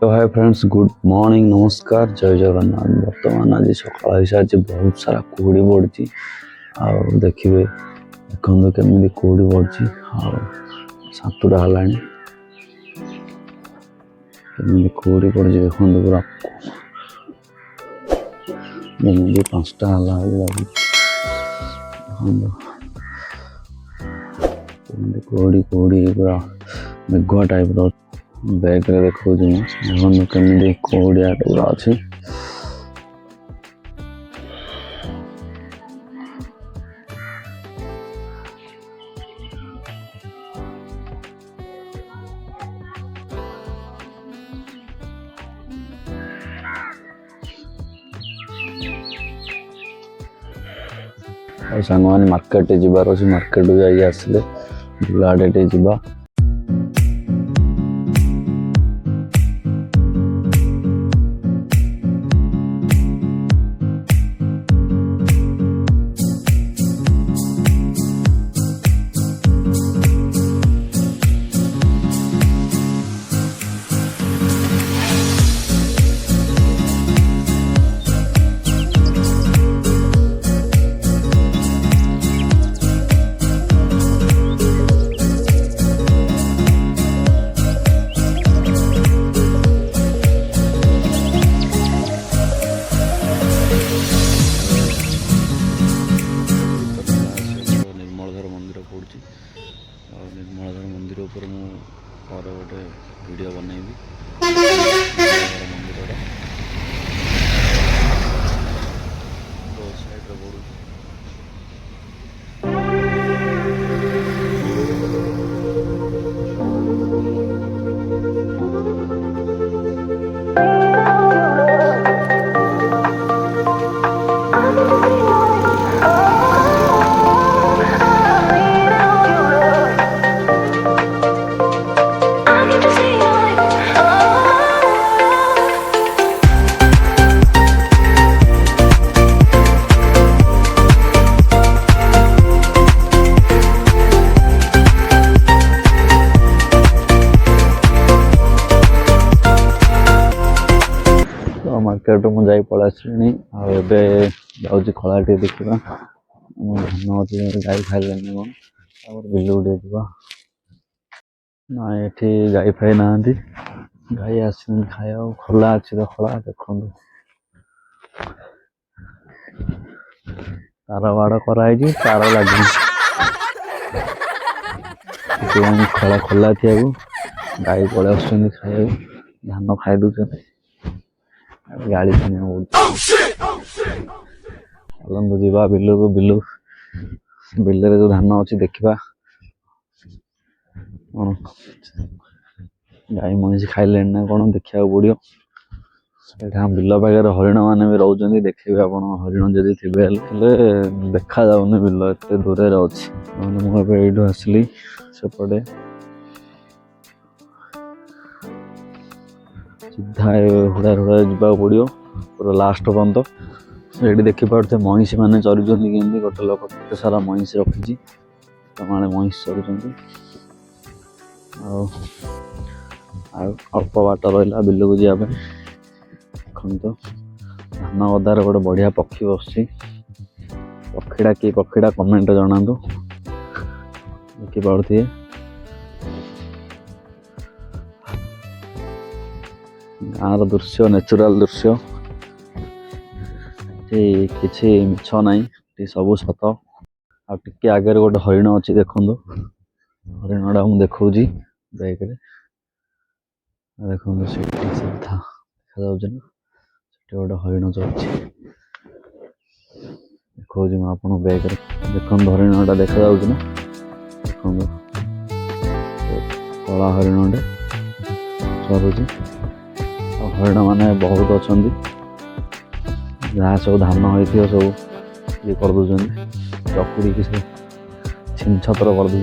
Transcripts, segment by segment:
तो hi friends, good morning, नमस्कार, जय जगन्नाथ। बर्तमान आज सकाल ही सारी बहुत सारा कुहुड़ी पड़ी देखिए देखते केमी कुहुड़ी पड़ी सातटा है केमी कुहुड़ी पड़ी देखते पूरा जमी 5टा लगे कुहुड़ी कुहुड़ी पूरा मेघुआ टाइप रो बैग रे देखो केमी कुहुड़िया पूरा अच्छी और सांग मैंने मार्केट जीवार अच्छे मार्केट जाइए आसले बिलाड़े जीवा निर्मलाधर मंदिर ऊपर मुझे गोटे वीडियो बनैबी मंदिर साइड पड़ू मार्केट मुझे पड़ा आसनी आगे खलाटे देखा धान अच्छे गाई खाइले कौन बिल गुटे जा ना ये गाई फाई ना गाई आस खाया खला अच्छी तो खला देखो तार बाड़ कराई तार लगे खला खोला थी गाई पड़े आस खाया धान खाई दौर गाड़ी चलतु जा बिल को बिल जो धान अच्छी देखा गाई मईसी खाइले ना कौन देखा पड़ो बिल पाखे हरिण मैंने भी रोचे देखिए आप हरिण जदि थे देखा जाऊनि बिल एत दूर अच्छी मुझे आसली सेपटे सीधा हुड़ा हुड़ा जा पड़ो पूरा लास्ट पर्यंत ये देखिपे मईसी मैंने चरुँच कमी गोटे लोक केते सारा मईसी रखी माड़े मईसी चरुँच अल्प बाट रहा बिल को जावाई देखो धान गदार गोटे बढ़िया पक्षी बस पक्षीटा कि पक्षीटा कमेंट जनातु देखिपे गाँव दृश्य नेचुराल दृश्य किसी मिछ ना सब सत आगे आगे गोटे हरिण अच्छी देखो हरिणटा मुझे देखा बैग देखो सीधा देखा गोटे हरिण चलती देखा आप बैग देखो हरिणटा देखा ना देखो कला हरिणटे चलुची हरिण मैंने बहुत अच्छा जहाँ सब धान हो सब ये करदे चकुड़ी की से छिन छतर करदे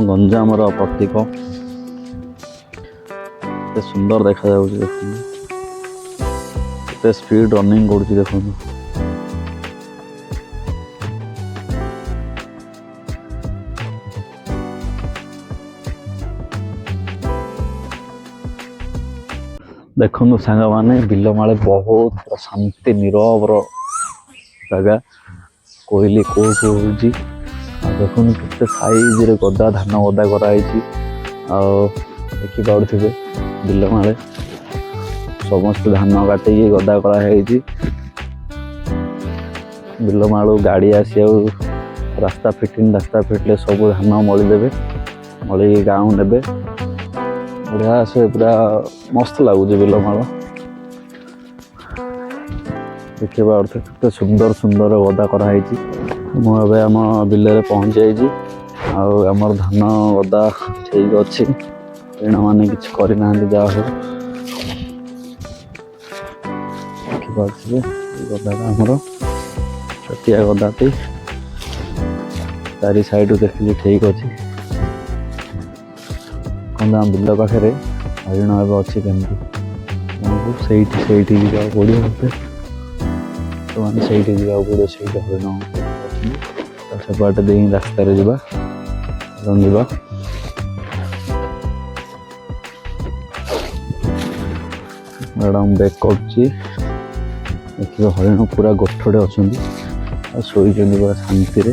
गंजामर प्रतीक କେତେ ସୁନ୍ଦର ଦେଖାଯାଉଛି ଦେଖନ୍ତୁ, କେତେ ସ୍ପିଡ୍ ରନିଂ କରୁଛି ଦେଖନ୍ତୁ। ଦେଖନ୍ତୁ ସାଙ୍ଗମାନେ, ବିଲମାଳେ ବହୁତ ଶାନ୍ତି ନିରବର ଜାଗା, କୋଇଲି କୋଉ କୋଉ ହଉଛି। ଆଉ ଦେଖନ୍ତୁ କେତେ ସାଇଜରେ ଗଦା ଧାନ ଗଦା କରାହେଇଛି। ଆଉ ଦେଖିପାରୁଥିବେ ବିଲମାଳେ ସମସ୍ତେ ଧାନ କାଟିକି ଗଦା କରାହେଇଛି। ବିଲମାଳୁ ଗାଡ଼ି ଆସିବାକୁ ରାସ୍ତା ଫିଟିଲେ ସବୁ ଧାନ ମଳିଦେବେ, ମଳିକି ଗାଁକୁ ନେବେ। ବଢ଼ିଆ ସେ ପୁରା ମସ୍ତ ଲାଗୁଛି ବିଲମାଳ। ଦେଖିପାରୁଥିବେ କେତେ ସୁନ୍ଦର ସୁନ୍ଦର ଗଦା କରାହେଇଛି। ମୁଁ ଏବେ ଆମ ବିଲରେ ପହଞ୍ଚି ଯାଇଛି। ଆଉ ଆମର ଧାନ ଗଦା ଠିକ୍ ଅଛି, ହରିଣମାନେ କିଛି କରିନାହାନ୍ତି। ଯାହା ହଉ ଦେଖିପାରୁଥିବେ ଏ ଗଦାଟା ଆମର ଛୋଟିଆ ଗଦାଟି, ଚାରି ସାଇଡ଼ରୁ ଦେଖିଲି ଠିକ୍ ଅଛି। ଦେଖନ୍ତୁ ଆମ ବିଲ ପାଖରେ ହରିଣ ଏବେ ଅଛି କେମିତି, ଆମକୁ ସେଇଠି ଯିବାକୁ ପଡ଼ିବ। ମୋତେ ସେମାନେ ସେଇଠି ଯିବାକୁ ପଡ଼ିବ, ସେଇଠି ହରିଣ ଅଛନ୍ତି। ସେପଟେ ଦେଇ ରାସ୍ତାରେ ଯିବା, ଯିବା। ମ୍ୟାଡ଼ାମ୍ ବ୍ୟାକ୍ କରୁଛି। ଦେଖିବେ ହରିଣ ପୁରା ଗୋଠରେ ଅଛନ୍ତି ଆଉ ଶୋଇଛନ୍ତି ପୁରା ଶାନ୍ତିରେ।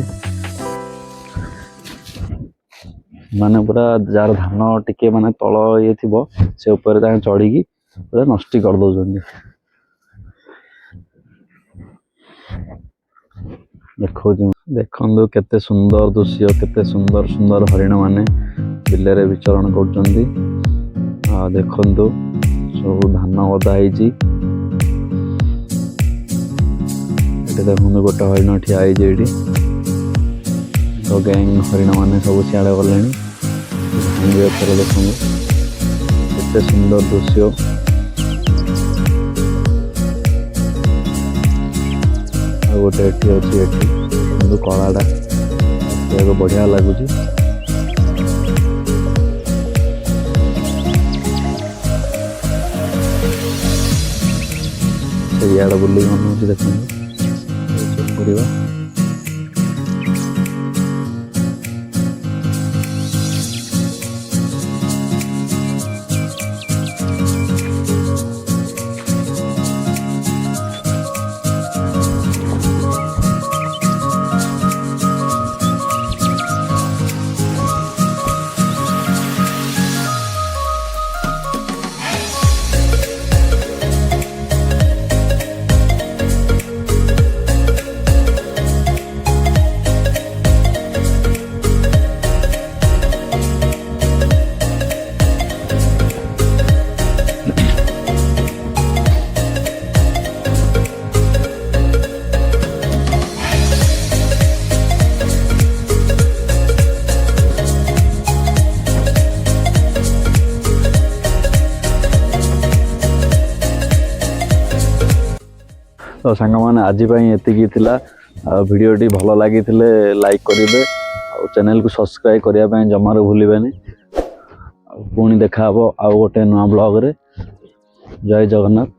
ମାନେ ପୁରା ଯାହାର ଧାନ ଟିକେ ମାନେ ତଳ ଇଏ ଥିବ, ସେ ଉପରେ ତାଙ୍କେ ଚଢ଼ିକି ପୁରା ନଷ୍ଟି କରିଦେଉଛନ୍ତି। ଦେଖନ୍ତୁ କେତେ ସୁନ୍ଦର ଦୃଶ୍ୟ, କେତେ ସୁନ୍ଦର ସୁନ୍ଦର ହରିଣ ମାନେ ବିଲରେ ବିଚରଣ କରୁଛନ୍ତି। ଆଉ ଦେଖନ୍ତୁ ସବୁ ଧାନ ଗଦା ହେଇଛି। ଏଠି ଦେଖନ୍ତୁ ଗୋଟେ ହରିଣ ଠିଆ ହେଇଛି ଏଇଠି। ତ ଗ୍ୟାଙ୍ଗ ହରିଣ ମାନେ ସବୁ ସିଆଡ଼େ ଗଲେଣି। ଭାଙ୍ଗି ଏଥର ଦେଖନ୍ତୁ କେତେ ସୁନ୍ଦର ଦୃଶ୍ୟ। ଆଉ ଗୋଟେ ଏଠି ଅଛି, ଏଠି କିନ୍ତୁ କଳାଟା ଦେଖିବାକୁ ବଢ଼ିଆ ଲାଗୁଛି। ସେ ଇଆଡ଼େ ବୁଲିକି ଅନଉଛି ଦେଖନ୍ତୁ କରିବା। तो सांगमाने आज एतिकी थिला। वीडियोटी भल लगी लाइक करेंगे, चैनल को सब्सक्राइब करने जमार भूलें। पुणी देखा आउ गोटे नुआ ब्लॉग रे। जय जगन्नाथ।